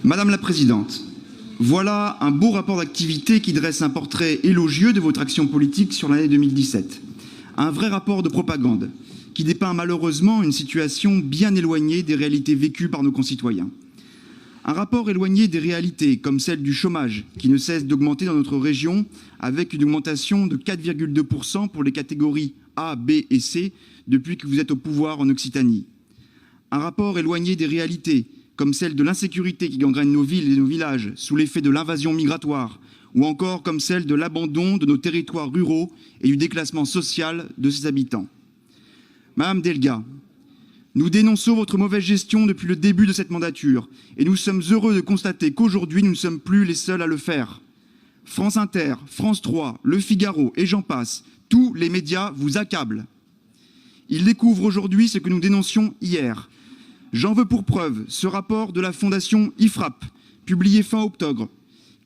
Madame la Présidente, voilà un beau rapport d'activité qui dresse un portrait élogieux de votre action politique sur l'année 2017. Un vrai rapport de propagande qui dépeint malheureusement une situation bien éloignée des réalités vécues par nos concitoyens. Un rapport éloigné des réalités comme celle du chômage qui ne cesse d'augmenter dans notre région avec une augmentation de 4,2% pour les catégories A, B et C depuis que vous êtes au pouvoir en Occitanie. Un rapport éloigné des réalités comme celle de l'insécurité qui gangrène nos villes et nos villages sous l'effet de l'invasion migratoire, ou encore comme celle de l'abandon de nos territoires ruraux et du déclassement social de ses habitants. Madame Delga, nous dénonçons votre mauvaise gestion depuis le début de cette mandature et nous sommes heureux de constater qu'aujourd'hui nous ne sommes plus les seuls à le faire. France Inter, France 3, Le Figaro et j'en passe, tous les médias vous accablent. Ils découvrent aujourd'hui ce que nous dénoncions hier. J'en veux pour preuve ce rapport de la fondation IFRAP, publié fin octobre,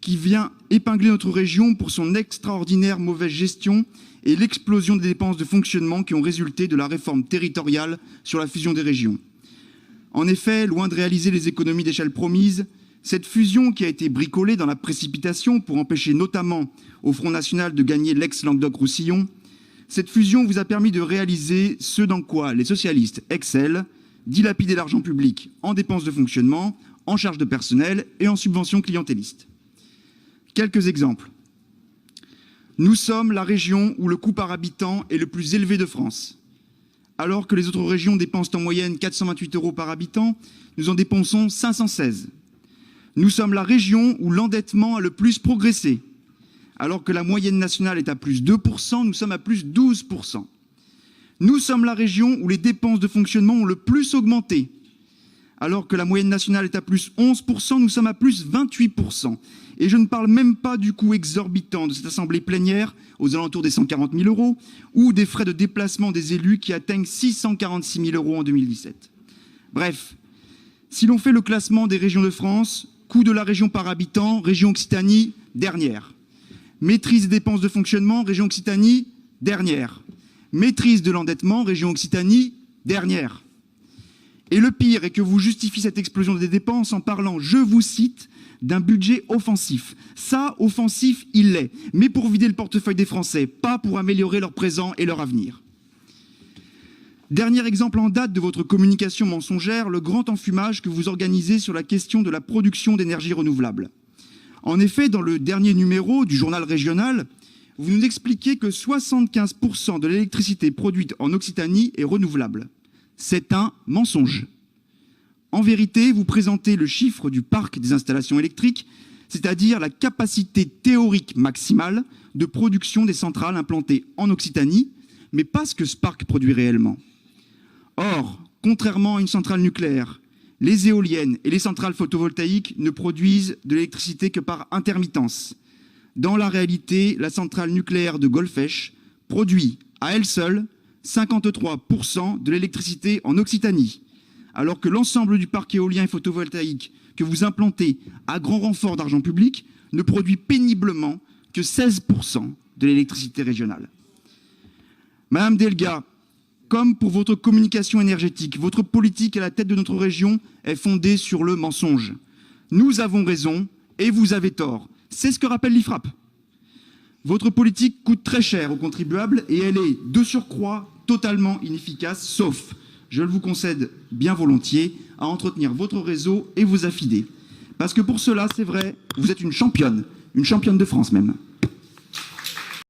qui vient épingler notre région pour son extraordinaire mauvaise gestion et l'explosion des dépenses de fonctionnement qui ont résulté de la réforme territoriale sur la fusion des régions. En effet, loin de réaliser les économies d'échelle promises, cette fusion qui a été bricolée dans la précipitation pour empêcher notamment au Front National de gagner l'ex-Languedoc-Roussillon, cette fusion vous a permis de réaliser ce dans quoi les socialistes excellent, dilapider l'argent public en dépenses de fonctionnement, en charges de personnel et en subventions clientélistes. Quelques exemples. Nous sommes la région où le coût par habitant est le plus élevé de France. Alors que les autres régions dépensent en moyenne 428 € par habitant, nous en dépensons 516. Nous sommes la région où l'endettement a le plus progressé. Alors que la moyenne nationale est à plus 2%, nous sommes à plus 12%. Nous sommes la région où les dépenses de fonctionnement ont le plus augmenté. Alors que la moyenne nationale est à plus 11%, nous sommes à plus 28%. Et je ne parle même pas du coût exorbitant de cette assemblée plénière, aux alentours des 140 000 €, ou des frais de déplacement des élus qui atteignent 646 000 € en 2017. Bref, si l'on fait le classement des régions de France, coût de la région par habitant, région Occitanie, dernière. Maîtrise des dépenses de fonctionnement, région Occitanie, dernière. Maîtrise de l'endettement, région Occitanie, dernière. Et le pire est que vous justifiez cette explosion des dépenses en parlant, je vous cite, d'un budget offensif. Ça, offensif, il l'est, mais pour vider le portefeuille des Français, pas pour améliorer leur présent et leur avenir. Dernier exemple en date de votre communication mensongère, le grand enfumage que vous organisez sur la question de la production d'énergie renouvelable. En effet, dans le dernier numéro du journal régional, vous nous expliquez que 75% de l'électricité produite en Occitanie est renouvelable. C'est un mensonge. En vérité, vous présentez le chiffre du parc des installations électriques, c'est-à-dire la capacité théorique maximale de production des centrales implantées en Occitanie, mais pas ce que ce parc produit réellement. Or, contrairement à une centrale nucléaire, les éoliennes et les centrales photovoltaïques ne produisent de l'électricité que par intermittence. Dans la réalité, la centrale nucléaire de Golfech produit à elle seule 53% de l'électricité en Occitanie, alors que l'ensemble du parc éolien et photovoltaïque que vous implantez à grand renfort d'argent public ne produit péniblement que 16% de l'électricité régionale. Madame Delga, comme pour votre communication énergétique, votre politique à la tête de notre région est fondée sur le mensonge. Nous avons raison et vous avez tort. C'est ce que rappelle l'IFRAP. Votre politique coûte très cher aux contribuables et elle est, de surcroît, totalement inefficace, sauf, je le vous concède bien volontiers, à entretenir votre réseau et vos affidés. Parce que pour cela, c'est vrai, vous êtes une championne de France même.